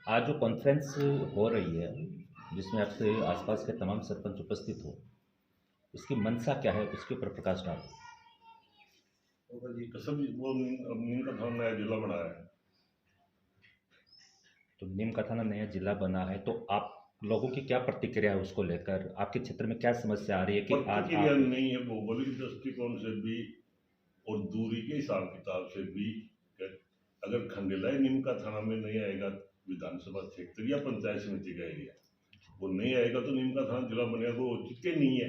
आज जो कॉन्फ्रेंस हो रही है जिसमें आपसे आसपास के तमाम सरपंच उपस्थित हो, इसकी मंशा क्या है उसके ऊपर प्रकाश डालो। होगा जी कसम वो नीम का थाना नया जिला बनाया है। तो नीम का थाना नया जिला बना है, तो आप लोगों की क्या प्रतिक्रिया है उसको लेकर? आपके क्षेत्र में क्या समस्या आ रही है कि आज प्रतिक्रिया आप नहीं है भौगोलिक दृष्टिकोण से भी और दूरी के हिसाब किताब से भी कि अगर खंडेला नीम का थाना में नहीं आएगा विधानसभा क्षेत्र या पंचायत समिति का एरिया वो नहीं आएगा तो नीम का थाना जिला बनेगा वो औचित्य के नहीं है।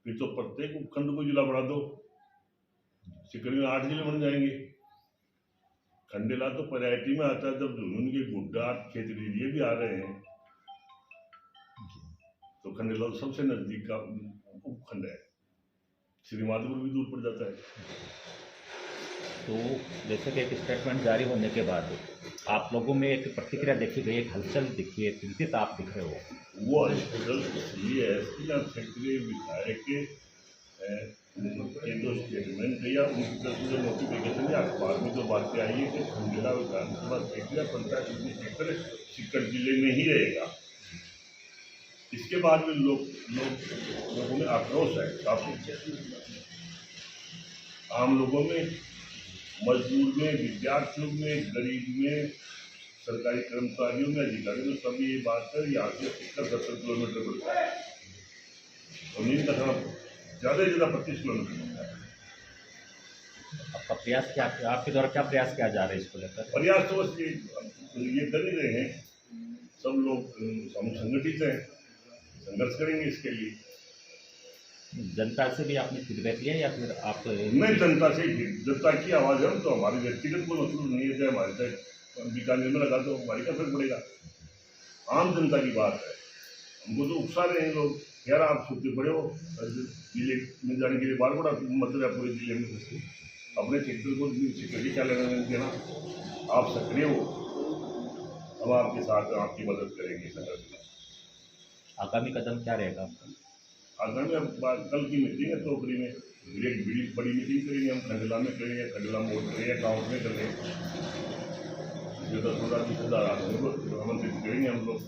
फिर तो प्रत्येक उपखंड को जिला बना दो, सिकड़ी में 8 जिले बन जाएंगे। खंडेला तो प्रायोरिटी में आता है जब झुंझुनू के गुड्डा क्षेत्र एरिए भी आ रहे हैं तो खंडेला तो सबसे नजदीक का उपखंड है, श्रीमाधोपुर भी दूर पड़ जाता है। तो जैसे कि एक स्टेटमेंट जारी होने के बाद आप लोगों में एक प्रतिक्रिया देखी गई, एक हलचल दिखी है, चिंतित आप दिख रहे हो। वो हॉस्पिटल इसलिए है कि आप क्षेत्रीय विधायक के जो स्टेटमेंट है या उनकी तरफ से जो नोटिफिकेशन या अखबार में जो बातें आई है कि खंडेला विधानसभा क्षेत्र या पंचायत समिति क्षेत्र सीकर जिले में ही रहेगा। इसके बाद में लोगों में आक्रोश है काफी, आम लोगों में, मजदूर में, विद्यार्थियों में, गरीब में, सरकारी कर्मचारियों में, अधिकारियों में सभी ये बात है। यहाँ से 70 किलोमीटर पड़ता है और नीम का थाना ज़्यादा से ज़्यादा 25 किलोमीटर पड़ता है। आपका प्रयास क्या, आपके द्वारा क्या प्रयास किया जा रहा है इसको लेकर? प्रयास तो बस ये कर ही रहे हैं, सब लोग हम संगठित हैं, संघर्ष करेंगे इसके लिए। जनता से भी आपने फीडबैक लिया या फिर आप? मैं जनता से, जनता की आवाज़ है तो हमारी व्यक्तिगत कोई मतलब नहीं है, चाहे हमारे चाहे बीकानेर में लगा तो हमारी क्या फर्क पड़ेगा। आम जनता की बात है, हमको तो उकसा रहे हैं लोग, यार आप छुट्टी पड़े हो जिले में जाने के लिए बार बड़ा मतलब है पूरे जिले में अपने क्षेत्र को सिक्योरिटी क्या लेना देना, आप सक्रिय हो, हम आपके साथ आपकी मदद करेंगे संघर्ष में। आगामी कदम क्या रहेगा आपका? आगामी कल की मीटिंग है टोकरी में, एक बड़ी मीटिंग करेंगे हम, खंडला में करेंगे, खंडला मोड़ करेंगे, गाँव में करेंगे, 10-15 आदमी को आमंत्रित करेंगे हम लोग।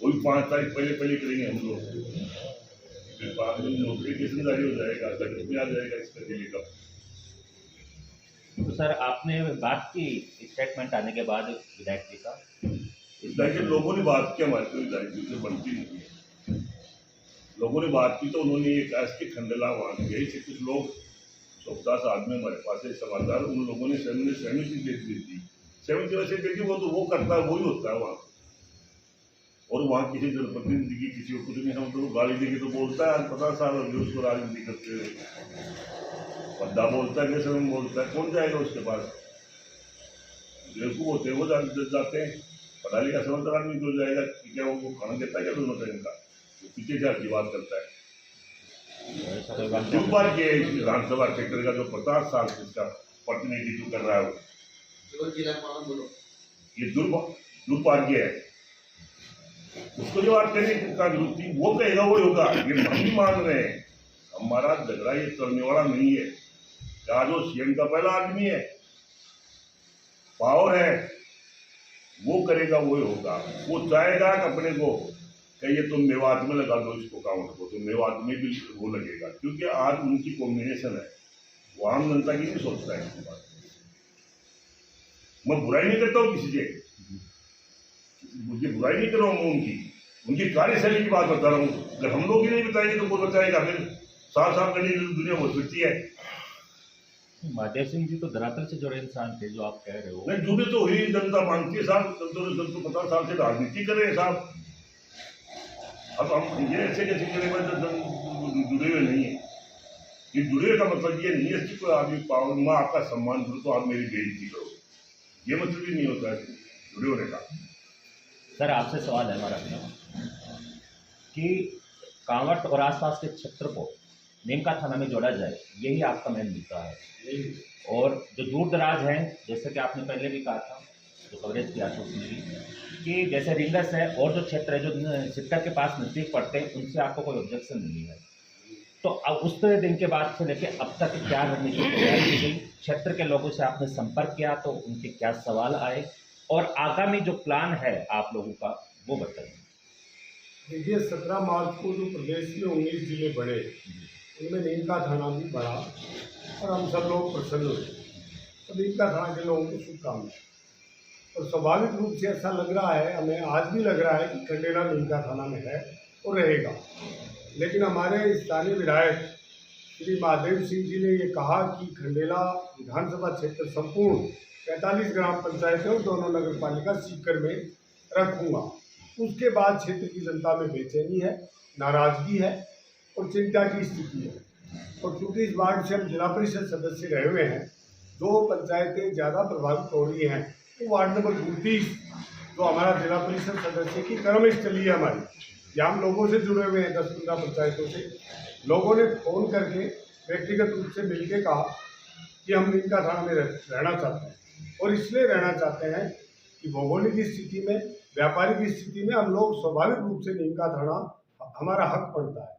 वही 5 तारीख पहले करेंगे हम लोग, फिर बाद में नोटिफिकेशन जारी हो जाएगा, गठन में आ जाएगा इसका जिले का। तो सर आपने बात की स्टेटमेंट आने के बाद विधायक जी का? विधायक लोगों ने बात की, हमारे तो विधायक जी से बनती नहीं है। लोगों ने बात की तो उन्होंने ये कहा कि खंडेला वहाँ गए थे कुछ लोग, 110 आदमी हमारे पास है समाचार, उन लोगों ने सहमति दे दी थी। सहमति वैसे देखिए वो तो वो करता है, वही होता है वहाँ, और वहाँ किसी जनप्रतिनिधि की किसी को कुछ नहीं, हम तो गाली देके तो बोलता है 50 साल हो गए उसको राजनीति करते हुए, बद्दा बोलता है, कैसे में बोलता है, कौन जाएगा उसके पास? बेवकूफ होते हैं वो जाते हैं, पढ़ा लिखा समझदार आदमी तो जाएगा कि क्या वो खाना देता है क्या दोनों टाइम का, तो पीछे क्या की बात करता है। दुर्भाग्य है इस विधानसभा क्षेत्र का जो 50 साल से इसका प्रतिनिधित्व कर रहा है, ये दुर्भाग्य है। उसको जो बात करने का जरूरत थी वो कहेगा वो होगा, ये हम भी मान रहे हैं। हमारा झगड़ा ये करने वाला नहीं है, क्या जो सीएम का पहला आदमी है, पावर है, वो करेगा वो होगा। वो चाहेगा अपने को कि ये तुम मेवात में लगा दो इसको काउंट को, तो मेवात में भी वो लगेगा, क्योंकि आज उनकी कॉम्बिनेशन है, वो आम जनता की नहीं सोचता है इसके बारे में। मैं बुराई नहीं करता हूँ किसी से, मुझे बुराई नहीं कर रहा हूँ, उनकी कार्यशैली की बात बता रहा हूँ। अगर हम लोग ही नहीं बताएंगे तो कौन बताएगा? फिर साफ करने की दुनिया बहुत फिरती है। महादेव सिंह जी तो धरातल से जुड़े इंसान थे जो आप कह रहे हो। नहीं जुड़े तो हुई जनता मानती है साहब, तो 50 साल से राजनीति कर रहे हैं साहब। अब हम ये ऐसे कैसे जुड़े हुए नहीं है, ये जुड़े का मतलब ये नहीं है कि कोई आदमी पावर मैं आपका सम्मान करूँ तो आप मेरी बेइज्जती करो, ये मतलब ही नहीं होता है जुड़े होने का। सर आपसे सवाल है हमारा कि कांवट और आसपास के क्षेत्र को नीम का थाना में जोड़ा जाए, यही आपका मेन मुद्दा है। और जो दूर दराज हैं, जैसे कि आपने पहले भी कहा था, जो कवरेज किया था उसमें भी, कि जैसे रिंगस है और जो क्षेत्र है जो सिक्कर के पास नज़दीक पड़ते हैं, उनसे आपको कोई ऑब्जेक्शन नहीं है। तो अब उस दिन के बाद से लेके अब तक क्या रणनीति तैयार की गई? क्षेत्र के लोगों से आपने संपर्क किया तो उनके क्या सवाल आए और आगामी जो प्लान है आप लोगों का वो बताइए। देखिए 17 मार्च को जो प्रदेश में 19 जिले बढ़े उनमें नीमका थाना भी बढ़ा और हम सब लोग प्रसन्न हुए। तो नीमका थाना के लोगों को शुभकामनाएं। और स्वाभाविक रूप से ऐसा लग रहा है, हमें आज भी लग रहा है कि खंडेला नीमका थाना में है और रहेगा। लेकिन हमारे स्थानीय विधायक श्री महादेव सिंह जी ने ये कहा कि खंडेला विधानसभा क्षेत्र संपूर्ण 45 ग्राम पंचायतें और दोनों नगर पालिका सीकर में रखूंगा। उसके बाद क्षेत्र की जनता में बेचैनी है, नाराजगी है और चिंता की स्थिति है। और चूंकि इस वार्ड से हम जिला परिषद सदस्य रहे हुए हैं, जो पंचायतें ज़्यादा प्रभावित हो रही हैं वो वार्ड नंबर 29 जो हमारा जिला परिषद सदस्य की कर्मस्थली है हमारी, यहाँ हम लोगों से जुड़े हुए हैं। 10-15 पंचायतों से लोगों ने फ़ोन करके व्यक्तिगत रूप से मिलकर कहा कि हम नीमका थाना में रहना चाहते हैं और इसलिए रहना चाहते हैं कि भौगोलिक स्थिति में, व्यापारिक स्थिति में हम लोग स्वाभाविक रूप से नीमका थाना हमारा हक बनता है।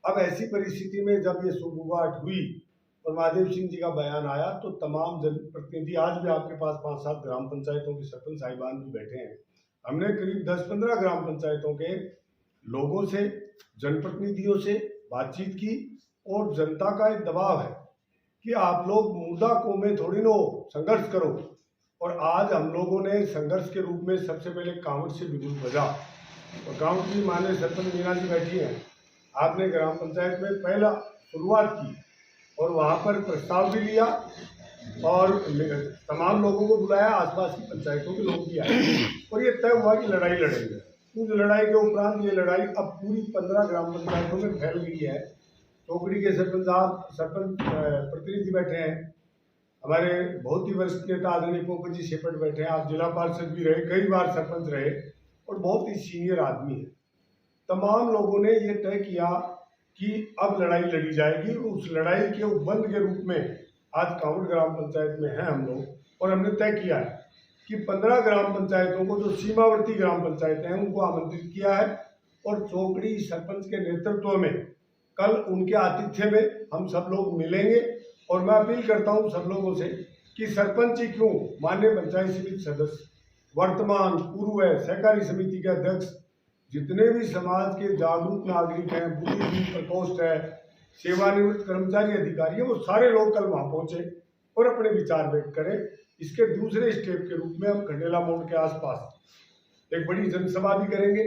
अब ऐसी परिस्थिति में जब ये सुबुगाहट हुई और महादेव सिंह जी का बयान आया तो तमाम जनप्रतिनिधि, आज भी आपके पास 5-7 ग्राम पंचायतों के सरपंच साहिबान भी बैठे हैं, हमने करीब 10-15 ग्राम पंचायतों के लोगों से, जनप्रतिनिधियों से बातचीत की और जनता का एक दबाव है कि आप लोग मुर्दा कौमें थोड़ी नो संघर्ष करो। और आज हम लोगों ने संघर्ष के रूप में सबसे पहले कांवड़ से बिगुल बजा और गांव की माननीय सरपंच मीना जी बैठी हैं, आपने ग्राम पंचायत में पहला शुरुआत की और वहाँ पर प्रस्ताव भी लिया और तमाम लोगों को बुलाया, आसपास की पंचायतों के लोग भी आए और ये तय हुआ कि लड़ाई लड़ेंगे। उस लड़ाई के उपरांत ये लड़ाई अब पूरी 15 ग्राम पंचायतों में फैल गई है। टोकरी के सरपंच प्रतिनिधि बैठे हैं, हमारे बहुत ही वरिष्ठ नेता आदरणीय पोपट जी शेपट बैठे हैं, आप जिला पार्षद भी रहे, कई बार सरपंच रहे और बहुत ही सीनियर आदमी है। तमाम लोगों ने ये तय किया कि अब लड़ाई लड़ी जाएगी। उस लड़ाई के उपबंध के रूप में आज कांवड़ ग्राम पंचायत में हैं हम लोग और हमने तय किया है कि 15 ग्राम पंचायतों को, जो सीमावर्ती ग्राम पंचायतें हैं, उनको आमंत्रित किया है और चौकड़ी सरपंच के नेतृत्व में कल उनके आतिथ्य में हम सब लोग मिलेंगे। और मैं अपील करता हूं सब लोगों से कि सरपंच ही क्यों, माननीय पंचायत समिति सदस्य, वर्तमान, पूर्व सहकारी समिति के अध्यक्ष, जितने भी समाज के जागरूक नागरिक हैं, बुद्धिजीवी प्रकोष्ठ है, सेवानिवृत्त कर्मचारी अधिकारी है, वो सारे लोग कल वहाँ पहुँचे और अपने विचार व्यक्त करें। इसके दूसरे स्टेप के रूप में हम खंडेला मोड़ के आसपास एक बड़ी जनसभा भी करेंगे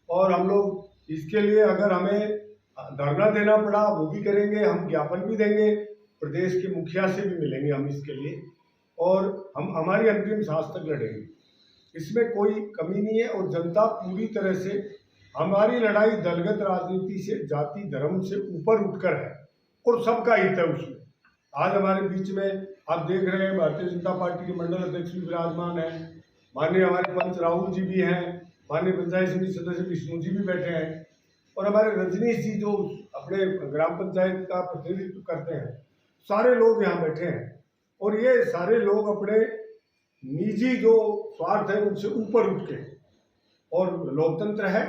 और हम लोग इसके लिए अगर हमें धरना देना पड़ा वो भी करेंगे, हम ज्ञापन भी देंगे, प्रदेश के मुखिया से भी मिलेंगे हम इसके लिए और हम हमारी अंतिम सांस तक लड़ेंगे। इसमें कोई कमी नहीं है और जनता पूरी तरह से, हमारी लड़ाई दलगत राजनीति से, जाति धर्म से ऊपर उठकर है और सबका हित है उसमें। आज हमारे बीच में आप देख रहे हैं भारतीय जनता पार्टी के मंडल अध्यक्ष भी विराजमान है, माननीय हमारे पंच राहुल जी भी हैं, माननीय पंचायत समिति सदस्य विष्णु जी भी बैठे हैं और हमारे रजनीश जी जो अपने ग्राम पंचायत का प्रतिनिधित्व करते हैं, सारे लोग यहाँ बैठे हैं और ये सारे लोग अपने निजी जो स्वार्थ है उनसे ऊपर उठ के, और लोकतंत्र है,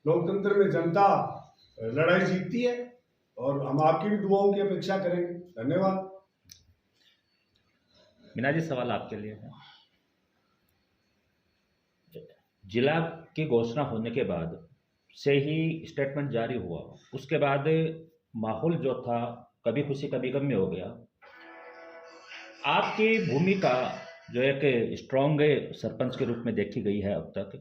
लोकतंत्र में जनता लड़ाई जीतती है और हम आपकी भी दुआओं की अपेक्षा करेंगे। धन्यवाद। मीना जी, सवाल आपके लिए है। जिला की घोषणा होने के बाद से ही स्टेटमेंट जारी हुआ, उसके बाद माहौल जो था कभी खुशी कभी गम में हो गया। आपकी भूमिका जो एक स्ट्रॉन्ग सरपंच के रूप में देखी गई है अब तक,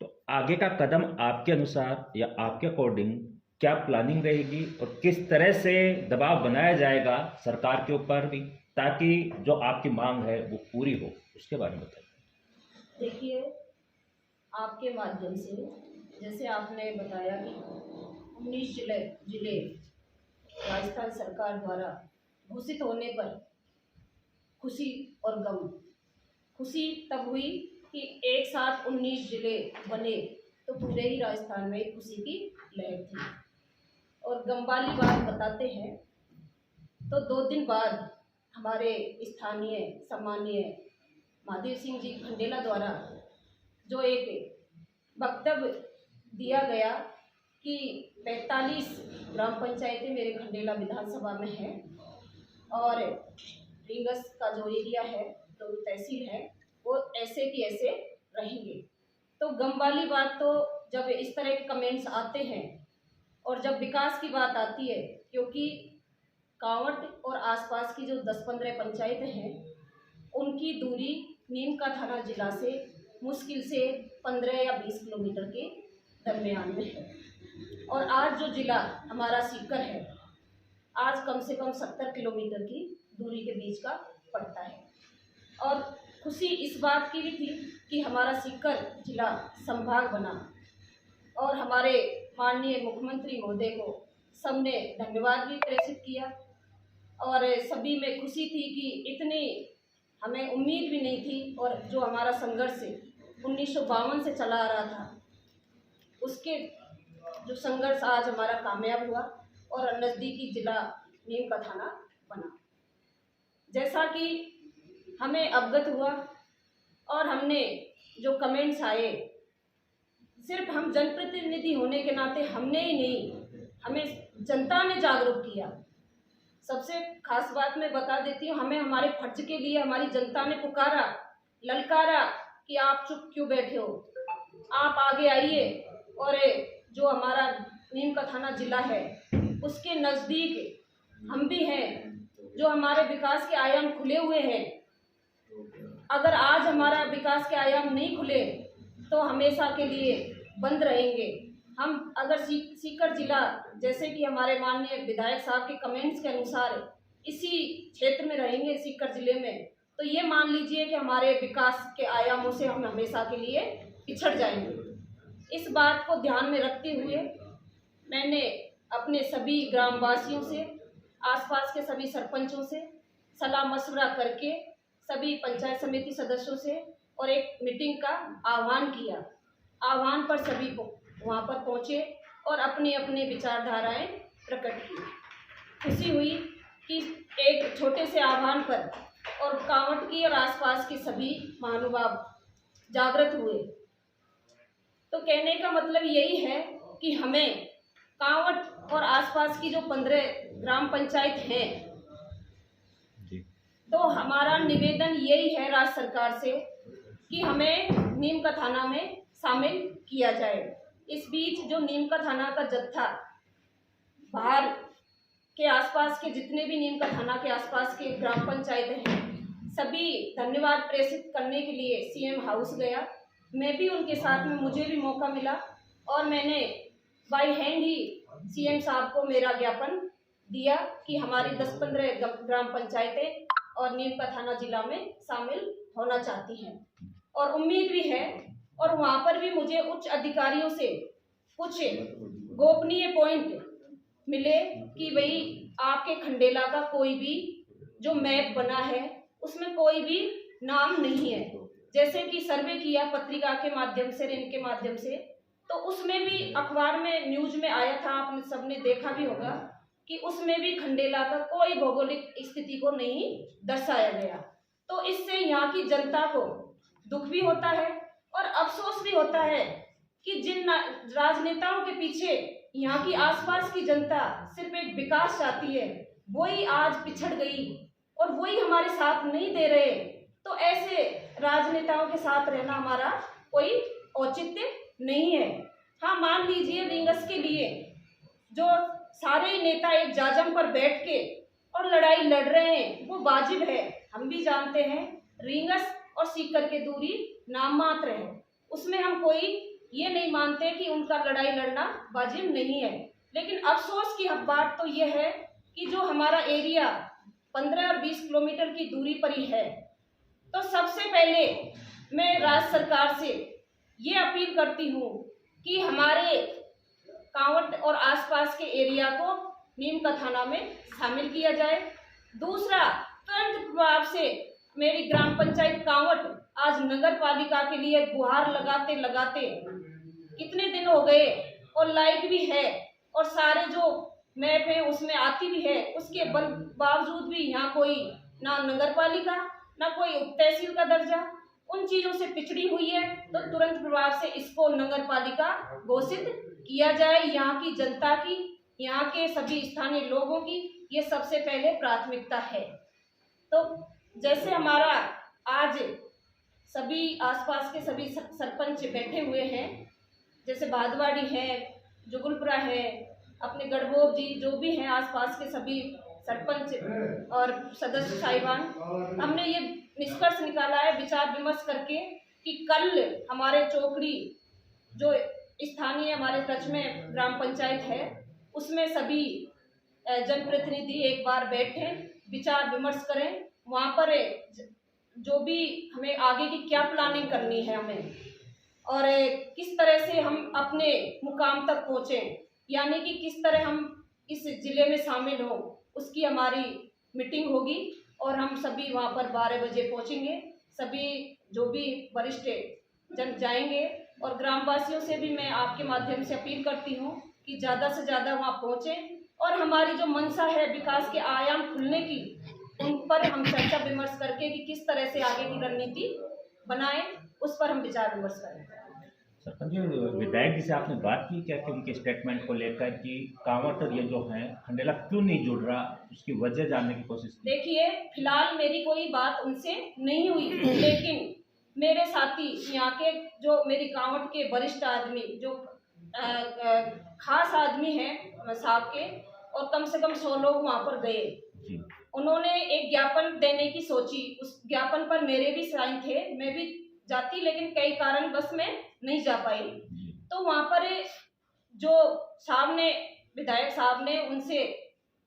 तो आगे का कदम आपके अनुसार या आपके अकॉर्डिंग क्या प्लानिंग रहेगी और किस तरह से दबाव बनाया जाएगा सरकार के ऊपर भी, ताकि जो आपकी मांग है वो पूरी हो, उसके बारे में बताइए। देखिए, आपके माध्यम से जैसे आपने बताया कि 19 जिले राजस्थान सरकार द्वारा घोषित होने पर खुशी और गम। खुशी तब हुई कि एक साथ 19 जिले बने तो पूरे ही राजस्थान में खुशी की लहर थी। और गम वाली बात बताते हैं तो 2 दिन बाद हमारे स्थानीय सम्मानीय महादेव सिंह जी खंडेला द्वारा जो एक वक्तव्य दिया गया कि 45 ग्राम पंचायतें मेरे खंडेला विधानसभा में हैं और रिंगस का जो एरिया है, जो तहसील है, वो ऐसे की ऐसे रहेंगे। तो गम वाली बात तो जब इस तरह के कमेंट्स आते हैं और जब विकास की बात आती है, क्योंकि कांवट और आसपास की जो 10-15 पंचायतें हैं उनकी दूरी नीमका थाना जिला से मुश्किल से 15 या 20 किलोमीटर के दरमियान में है। और आज जो जिला हमारा सीकर है, आज कम से कम 70 किलोमीटर की दूरी के बीच का पड़ता है। और खुशी इस बात की भी थी कि हमारा सीकर जिला संभाग बना और हमारे माननीय मुख्यमंत्री महोदय को सबने धन्यवाद भी प्रेषित किया। और सभी में खुशी थी कि इतनी हमें उम्मीद भी नहीं थी, और जो हमारा संघर्ष 1952 से चला आ रहा था उसके जो संघर्ष आज हमारा कामयाब हुआ और नज़दीकी जिला नीमका थाना बना। जैसा कि हमें अवगत हुआ और हमने जो कमेंट्स आए, सिर्फ हम जनप्रतिनिधि होने के नाते हमने ही नहीं, हमें जनता ने जागरूक किया। सबसे खास बात मैं बता देती हूँ, हमें हमारे फर्ज के लिए हमारी जनता ने पुकारा, ललकारा कि आप चुप क्यों बैठे हो, आप आगे आइए। और जो हमारा नीमका थाना जिला है उसके नज़दीक हम भी हैं, जो हमारे विकास के आयाम खुले हुए हैं। अगर आज हमारा विकास के आयाम नहीं खुले तो हमेशा के लिए बंद रहेंगे। हम अगर सीकर जिला, जैसे कि हमारे माननीय विधायक साहब के कमेंट्स के अनुसार इसी क्षेत्र में रहेंगे सीकर जिले में, तो ये मान लीजिए कि हमारे विकास के आयामों से हम हमेशा के लिए पिछड़ जाएंगे। इस बात को ध्यान में रखते हुए मैंने अपने सभी ग्रामवासियों से, आसपास के सभी सरपंचों से सलाह मशवरा करके, सभी पंचायत समिति सदस्यों से और एक मीटिंग का आह्वान किया। आह्वान पर सभी को वहाँ पर पहुँचे और अपनी अपनी विचारधाराएं प्रकट की। खुशी हुई कि एक छोटे से आह्वान पर और कांवट की और आसपास के सभी महानुभाव जागृत हुए। तो कहने का मतलब यही है कि हमें कांवट और आसपास की जो 15 ग्राम पंचायत हैं, तो हमारा निवेदन यही है राज्य सरकार से कि हमें नीमका थाना में शामिल किया जाए। इस बीच जो नीमका थाना का जत्था बाहर के आसपास के जितने भी नीमका थाना के आसपास के ग्राम पंचायतें हैं, सभी धन्यवाद प्रेषित करने के लिए सीएम हाउस गया। मैं भी उनके साथ में, मुझे भी मौका मिला और मैंने बाई हैंड ही सीएम साहब को मेरा ज्ञापन दिया कि हमारी 10-15 ग्राम पंचायतें और नीमका थाना जिला में शामिल होना चाहती हैं। और उम्मीद भी है, और वहाँ पर भी मुझे उच्च अधिकारियों से कुछ गोपनीय पॉइंट मिले कि भाई आपके खंडेला का कोई भी जो मैप बना है उसमें कोई भी नाम नहीं है। जैसे कि सर्वे किया पत्रिका के माध्यम से, इनके माध्यम से, तो उसमें भी अखबार में न्यूज में आया था, आपने सबने देखा भी होगा कि उसमें भी खंडेला का कोई भौगोलिक स्थिति को नहीं दर्शाया गया। तो इससे यहाँ की जनता को दुख भी होता है और अफसोस भी होता है कि जिन राजनेताओं के पीछे यहाँ की आसपास की जनता सिर्फ एक विकास चाहती है, वही आज पिछड़ गई और वही हमारे साथ नहीं दे रहे। तो ऐसे राजनेताओं के साथ रहना हमारा कोई औचित्य नहीं है। हाँ, मान लीजिए रींगस के लिए जो सारे नेता एक जाजम पर बैठ के और लड़ाई लड़ रहे हैं वो वाजिब है। हम भी जानते हैं रींगस और सीकर की दूरी नाम मात्र है, उसमें हम कोई ये नहीं मानते कि उनका लड़ाई लड़ना वाजिब नहीं है। लेकिन अफसोस की बात तो ये है कि जो हमारा एरिया 15 और 20 किलोमीटर की दूरी पर ही है। तो सबसे पहले मैं राज्य सरकार से ये अपील करती हूँ कि हमारे कांवट और आसपास के एरिया को नीमका थाना में शामिल किया जाए। दूसरा, तुरंत प्रभाव से मेरी ग्राम पंचायत कांवट आज नगर पालिका के लिए गुहार लगाते लगाते कितने दिन हो गए, और लाइट भी है और सारे जो मैप है उसमें आती भी है, उसके बावजूद भी यहाँ कोई ना नगर पालिका ना कोई उप तहसील का दर्जा, उन चीज़ों से पिछड़ी हुई है। तो तुरंत प्रभाव से इसको नगर पालिका घोषित किया जाए। यहाँ की जनता की, यहाँ के सभी स्थानीय लोगों की ये सबसे पहले प्राथमिकता है। तो जैसे हमारा आज सभी आसपास के सभी सरपंच बैठे हुए हैं, जैसे बादवाड़ी है, जुगलपुरा है, अपने गढ़बोब जी, जो भी हैं आसपास के सभी सरपंच और सदस्य साहिबान, हमने ये निष्कर्ष निकाला है विचार विमर्श करके कि कल हमारे चौकड़ी जो स्थानीय हमारे टच में ग्राम पंचायत है उसमें सभी जनप्रतिनिधि एक बार बैठें, विचार विमर्श करें, वहाँ पर जो भी हमें आगे की क्या प्लानिंग करनी है हमें और किस तरह से हम अपने मुकाम तक पहुँचें, यानी कि किस तरह हम इस जिले में शामिल हों, उसकी हमारी मीटिंग होगी और हम सभी वहाँ पर 12 बजे पहुँचेंगे। सभी जो भी वरिष्ठ जन जाएंगे और ग्रामवासियों से भी मैं आपके माध्यम से अपील करती हूँ कि ज़्यादा से ज़्यादा वहाँ पहुँचें और हमारी जो मंशा है विकास के आयाम खुलने की, उन पर हम चर्चा विमर्श करके कि किस तरह से आगे की रणनीति बनाएं, उस पर हम विचार विमर्श करें। सरपंच जी, विधायक जी से आपने बात की क्या कि उनके स्टेटमेंट को लेकर कि कांवट ये जो है खंडेला क्यों नहीं जुड़ रहा, उसकी वजह जानने की कोशिश की? देखिए, फिलहाल मेरी कोई बात उनसे नहीं हुई, लेकिन मेरे साथी यहाँ के जो मेरी कांवट के वरिष्ठ आदमी जो खास आदमी हैं साहब के, और कम से कम 100 लोग वहाँ पर गए। उन्होंने एक ज्ञापन देने की सोची, उस ज्ञापन पर मेरे भी साइन थे, मैं भी जाती लेकिन कई कारण बस मैं नहीं जा पाई। तो वहाँ पर जो साहब ने, विधायक साहब ने उनसे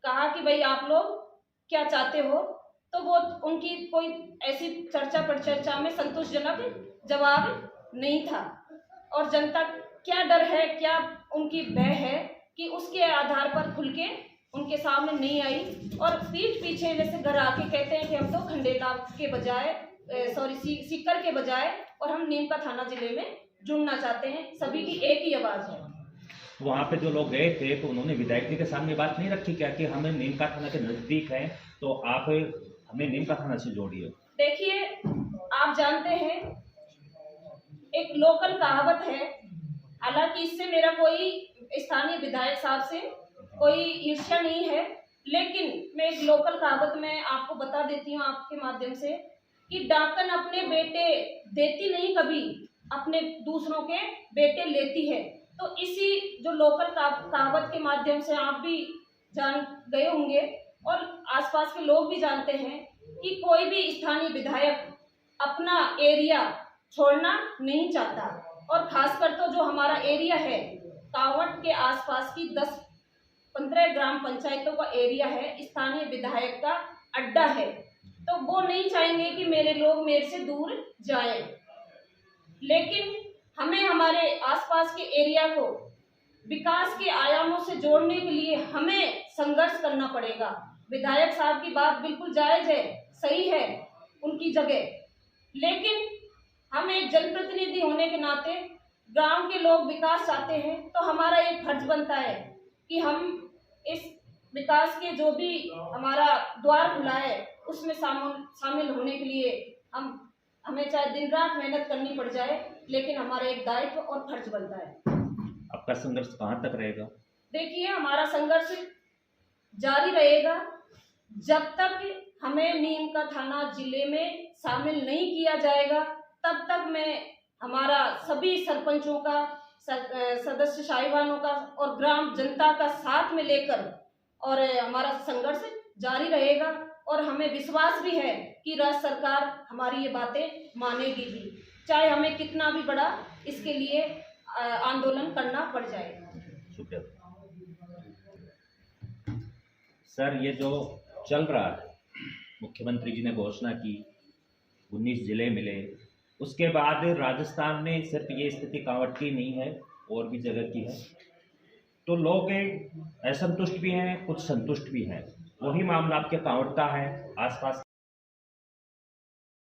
कहा कि भाई आप लोग क्या चाहते हो, तो वो उनकी कोई ऐसी चर्चा परिचर्चा में संतोषजनक जवाब नहीं था और जनता क्या डर है, क्या उनकी भय है कि उसके आधार पर खुल के उनके सामने नहीं आई और पीठ पीछे जैसे घर आके कहते हैं कि हम तो खंडेला के बजाय सीकर के बजाय और हम नीमका थाना जिले में जुड़ना चाहते हैं। सभी की एक ही आवाज़ है। वहाँ पे जो लोग गए थे तो उन्होंने विधायक जी के सामने बात नहीं रखी क्या कि हमें नीमका थाना के नज़दीक है तो आप हमें नीमका थाना से जोड़िए? देखिए, आप जानते हैं एक लोकल कहावत है, हालांकि इससे मेरा कोई स्थानीय विधायक साहब से कोई ईर्ष्या नहीं है, लेकिन मैं एक लोकल कहावत में आपको बता देती हूँ आपके माध्यम से कि डाकन अपने बेटे देती नहीं, कभी अपने दूसरों के बेटे लेती है। तो इसी जो लोकल कहावत के माध्यम से आप भी जान गए होंगे और आसपास के लोग भी जानते हैं कि कोई भी स्थानीय विधायक अपना एरिया छोड़ना नहीं चाहता, और खासकर तो जो हमारा एरिया है कांवट के आसपास की 10-15 ग्राम पंचायतों का एरिया है, स्थानीय विधायक का अड्डा है, तो वो नहीं चाहेंगे कि मेरे लोग मेरे से दूर जाएं। लेकिन हमें हमारे आसपास के एरिया को विकास के आयामों से जोड़ने के लिए हमें संघर्ष करना पड़ेगा। विधायक साहब की बात बिल्कुल जायज़ है, सही है उनकी जगह, लेकिन हम एक जनप्रतिनिधि होने के नाते गांव के लोग विकास चाहते हैं, तो हमारा एक फर्ज बनता है कि हम इस विकास के जो भी हमारा द्वार खुला है उसमें शामिल होने के लिए हमें चाहे दिन रात मेहनत करनी पड़ जाए, लेकिन हमारा एक दायित्व और फर्ज बनता है। आपका संघर्ष कहाँ तक रहेगा? देखिए, हमारा संघर्ष जारी रहेगा जब तक हमें नीमका थाना जिले में शामिल नहीं किया जाएगा, तब तक मैं हमारा सभी सरपंचों का, सदस्य साहिबानों का और ग्राम जनता का साथ में लेकर और हमारा संघर्ष जारी रहेगा। और हमें विश्वास भी है कि राज्य सरकार हमारी ये बातें मानेगी भी, चाहे हमें कितना भी बड़ा इसके लिए आंदोलन करना पड़ जाए। शुक्रिया सर। ये जो चल रहा है, मुख्यमंत्री जी ने घोषणा की 19 जिले मिले, उसके बाद राजस्थान में सिर्फ ये स्थिति कांवट की नहीं है और भी जगह की है, तो लोग असंतुष्ट भी हैं, कुछ संतुष्ट भी हैं। वही मामला आपके कांवट का है, आसपास